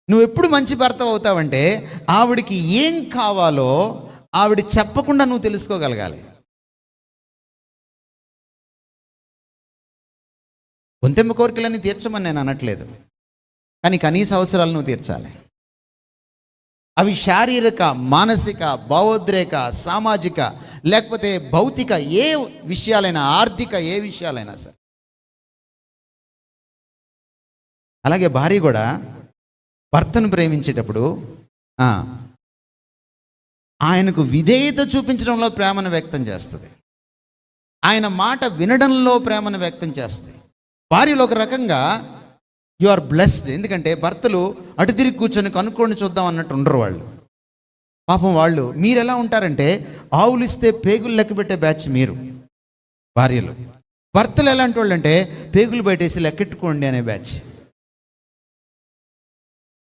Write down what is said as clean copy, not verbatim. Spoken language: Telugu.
నువ్వు ఎప్పుడు మంచి భర్త అవుతావంటే ఆవిడికి ఏం కావాలో ఆవిడ చెప్పకుండా నువ్వు తెలుసుకోగలగాలి. గొంతెమ్మ కోరికలన్నీ తీర్చమని నేను అనట్లేదు, కానీ కనీస అవసరాలు నువ్వు తీర్చాలి. అవి శారీరక, మానసిక, భావోద్రేక, సామాజిక, లేకపోతే భౌతిక ఏ విషయాలైనా, ఆర్థిక ఏ విషయాలైనా సరే. అలాగే భార్య కూడా భర్తను ప్రేమించేటప్పుడు ఆయనకు విధేయత చూపించడంలో ప్రేమను వ్యక్తం చేస్తుంది, ఆయన మాట వినడంలో ప్రేమను వ్యక్తం చేస్తుంది. భార్యలు ఒక రకంగా యు ఆర్ బ్లెస్డ్. ఎందుకంటే భర్తలు అటు తిరిగి కూర్చొని కనుక్కొని చూద్దాం అన్నట్టు ఉండరు వాళ్ళు. పాపం వాళ్ళు, మీరు ఎలా ఉంటారంటే ఆవులు ఇస్తే పేగులు లెక్క పెట్టే బ్యాచ్ మీరు భార్యలు. భర్తలు ఎలాంటి వాళ్ళు అంటే పేగులు బయటేసి లెక్కెట్టుకోండి అనే బ్యాచ్.